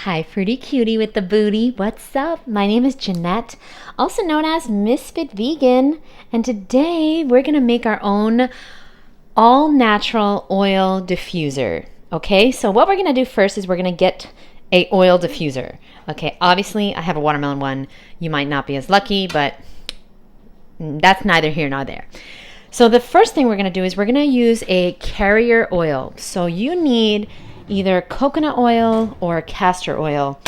Hi, Fruity Cutie with the booty. What's up? My name is Jeanette, also known as Ms.FitVegan, and today we're going to make our own all-natural oil diffuser. Okay, so what we're going to do first is we're going to get a oil diffuser. Okay, obviously I have a watermelon one. You might not be as lucky, but that's neither here nor there. So the first thing we're going to do is we're going to use a carrier oil. So you need either coconut oil or castor oil.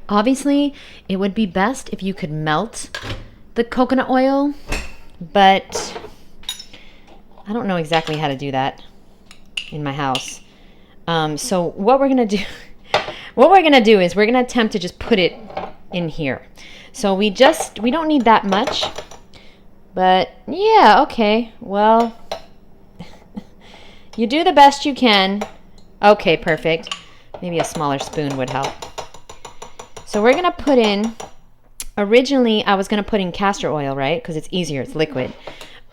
Obviously, it would be best if you could melt the coconut oil, but I don't know exactly how to do that in my house. So what we're going to do is we're going to attempt to just put it in here. So we don't need that much, but yeah, okay. Well, you do the best you can. Okay, perfect. Maybe a smaller spoon would help. So we're going to put in, originally I was going to put in castor oil, right? Because it's easier, it's liquid.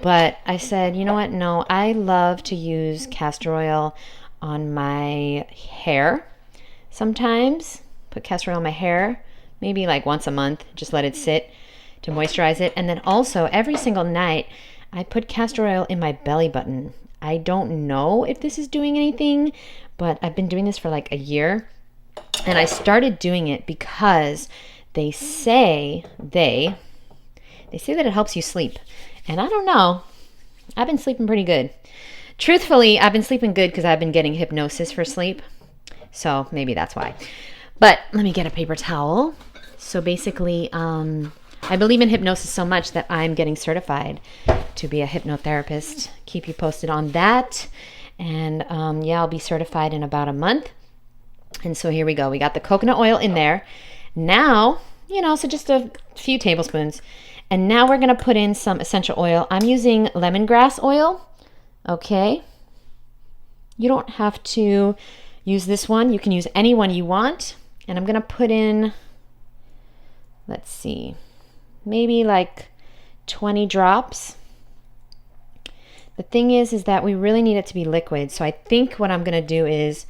But I said, you know what? No, I love to use castor oil on my hair sometimes. Put castor oil on my hair, maybe like once a month. Just let it sit to moisturize it. And then also every single night, I put castor oil in my belly button. I don't know if this is doing anything, but I've been doing this for like a year, and I started doing it because they say that it helps you sleep. And I don't know. I've been sleeping pretty good. Truthfully, I've been sleeping good because I've been getting hypnosis for sleep. So maybe that's why. But let me get a paper towel. So basically, I believe in hypnosis so much that I'm getting certified to be a hypnotherapist. Keep you posted on that. And yeah, I'll be certified in about a month. And so here we go. We got the coconut oil in there. Now, so just a few tablespoons. And now we're going to put in some essential oil. I'm using lemongrass oil. Okay. You don't have to use this one. You can use any one you want. And I'm going to put in, let's see, maybe like 20 drops. The thing is that we really need it to be liquid. So I think what I'm going to do is,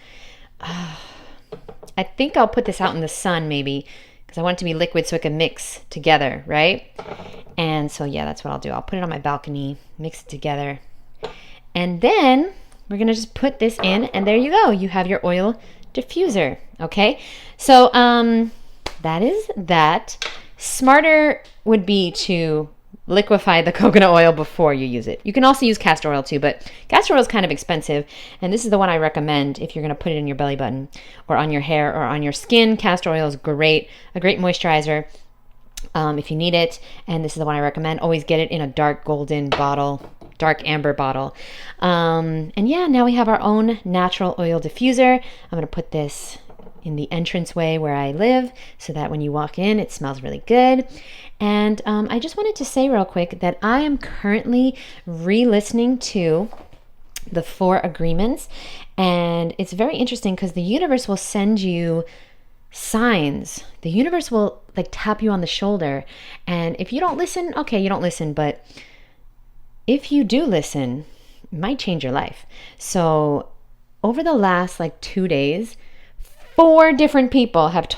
I think I'll put this out in the sun maybe, because I want it to be liquid so it can mix together, right? And so yeah, that's what I'll do. I'll put it on my balcony, mix it together. And then we're going to just put this in, and there you go. You have your oil diffuser, okay? So that is that. Smarter would be to liquefy the coconut oil before you use it. You can also use castor oil too, but castor oil is kind of expensive, and this is the one I recommend if you're going to put it in your belly button or on your hair or on your skin. Castor oil is great, a great moisturizer if you need it, and this is the one I recommend. Always get it in a dark golden bottle, dark amber bottle. And yeah, now we have our own natural oil diffuser. I'm going to put this in the entranceway where I live so that when you walk in, it smells really good. And I just wanted to say real quick that I am currently re-listening to the 4 agreements, and it's very interesting because the universe will send you signs. The universe will like tap you on the shoulder, and if you don't listen, okay, you don't listen, but if you do listen, it might change your life. So over the last like 2 days, 4 different people have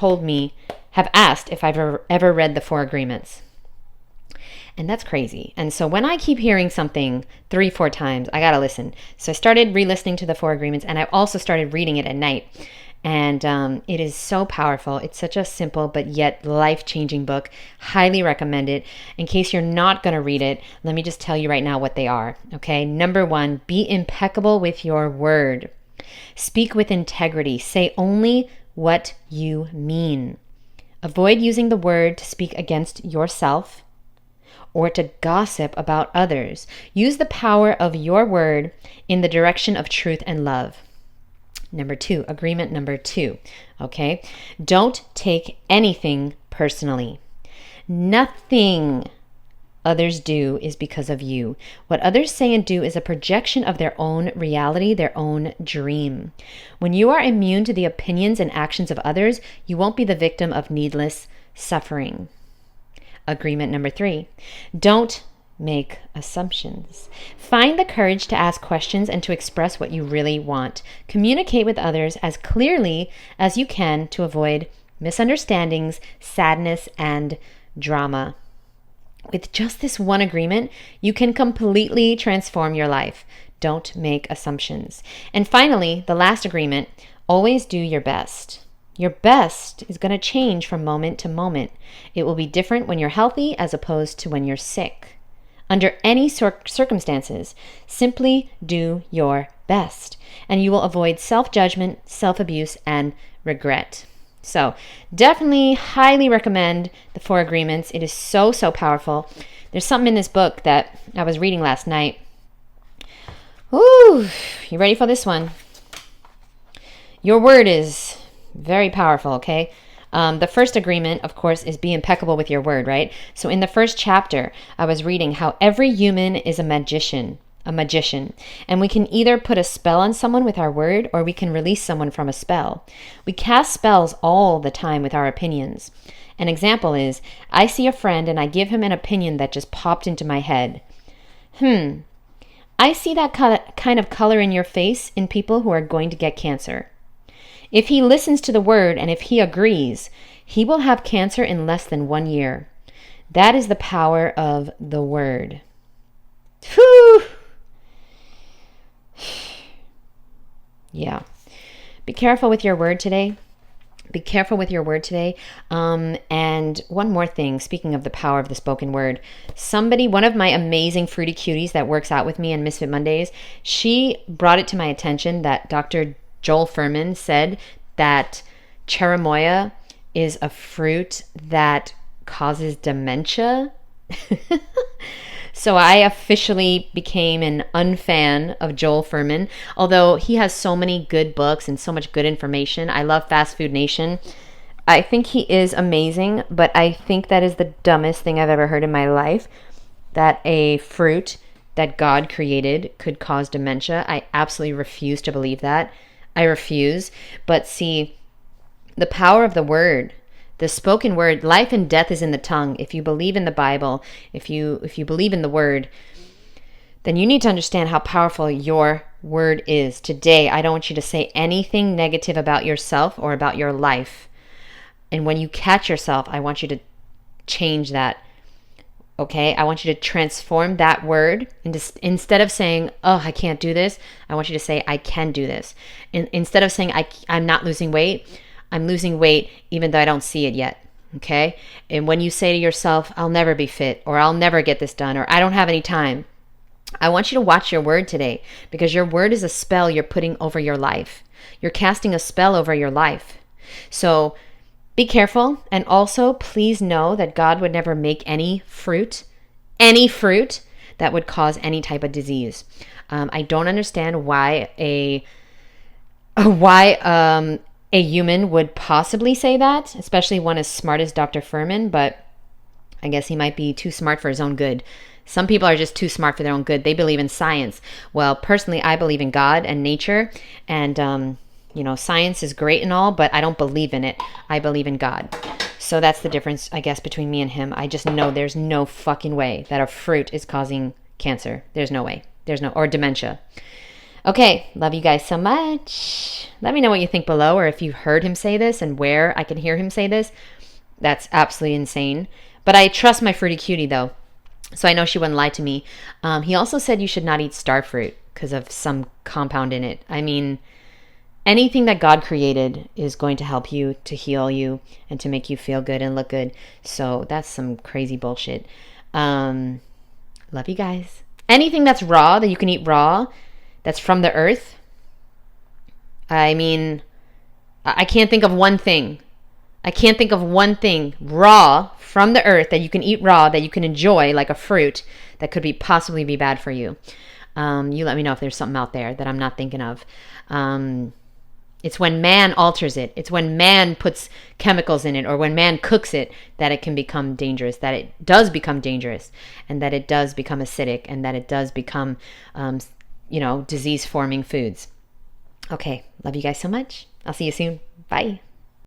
asked if I've ever read the 4 agreements. And that's crazy. And so when I keep hearing something 3-4 times, I got to listen. So I started re-listening to the 4 agreements, and I also started reading it at night. And it is so powerful. It's such a simple but yet life-changing book. Highly recommend it. In case you're not going to read it, let me just tell you right now what they are. Okay. Number 1, be impeccable with your word. Speak with integrity. Say only what you mean. Avoid using the word to speak against yourself or to gossip about others. Use the power of your word in the direction of truth and love. Number 2, agreement number 2, okay? Don't take anything personally. Nothing others do is because of you. What others say and do is a projection of their own reality, their own dream. When you are immune to the opinions and actions of others, you won't be the victim of needless suffering. Agreement number 3, don't make assumptions. Find the courage to ask questions and to express what you really want. Communicate with others as clearly as you can to avoid misunderstandings, sadness, and drama. With just this one agreement, you can completely transform your life. Don't make assumptions. And finally, the last agreement, always do your best. Your best is going to change from moment to moment. It will be different when you're healthy as opposed to when you're sick. Under any circumstances, simply do your best, and you will avoid self-judgment, self-abuse, and regret. So definitely highly recommend the 4 agreements. It is so, so powerful. There's something in this book that I was reading last night. Ooh, you ready for this one? Your word is very powerful, okay? The first agreement, of course, is be impeccable with your word, right? So in the first chapter, I was reading how every human is a magician, and we can either put a spell on someone with our word or we can release someone from a spell. We cast spells all the time with our opinions. An example is, I see a friend and I give him an opinion that just popped into my head. I see that kind of color in your face in people who are going to get cancer. If he listens to the word and if he agrees, he will have cancer in less than 1 year. That is the power of the word. Whew. Yeah. Be careful with your word today. Be careful with your word today. And one more thing, speaking of the power of the spoken word, one of my amazing fruity cuties that works out with me on Misfit Mondays, she brought it to my attention that Dr. Joel Fuhrman said that cherimoya is a fruit that causes dementia. So I officially became an unfan of Joel Fuhrman, although he has so many good books and so much good information. I love Fast Food Nation. I think he is amazing, but I think that is the dumbest thing I've ever heard in my life, that a fruit that God created could cause dementia. I absolutely refuse to believe that. I refuse. But see, the power of the word, the spoken word, life and death is in the tongue. If you believe in the Bible, if you believe in the word, then you need to understand how powerful your word is. Today, I don't want you to say anything negative about yourself or about your life. And when you catch yourself, I want you to change that. Okay? I want you to transform that word. Instead of saying, oh, I can't do this, I want you to say, I can do this. Instead of saying, I'm not losing weight, I'm losing weight even though I don't see it yet, okay? And when you say to yourself, I'll never be fit, or I'll never get this done, or I don't have any time, I want you to watch your word today, because your word is a spell you're putting over your life. You're casting a spell over your life. So be careful, and also please know that God would never make any fruit that would cause any type of disease. I don't understand why a human would possibly say that, especially one as smart as Dr. Fuhrman, but I guess he might be too smart for his own good. Some people are just too smart for their own good. They believe in science. Well, personally, I believe in God and nature, and science is great and all, but I don't believe in it. I believe in God. So that's the difference, I guess, between me and him. I just know there's no fucking way that a fruit is causing cancer. There's no way. Or dementia. Okay, love you guys so much. Let me know what you think below, or if you've heard him say this and where I can hear him say this. That's absolutely insane. But I trust my fruity cutie, though, so I know she wouldn't lie to me. He also said you should not eat star fruit because of some compound in it. I mean, anything that God created is going to help you, to heal you, and to make you feel good and look good. So that's some crazy bullshit. Love you guys. Anything that's raw, that you can eat raw, that's from the earth. I mean, I can't think of one thing. Raw from the earth that you can eat raw, that you can enjoy like a fruit, that could possibly be bad for you. You let me know if there's something out there that I'm not thinking of. It's when man alters it. It's when man puts chemicals in it, or when man cooks it, that it can become dangerous, that it does become dangerous, and that it does become acidic, and that it does become disease-forming foods. Okay, love you guys so much. I'll see you soon. Bye.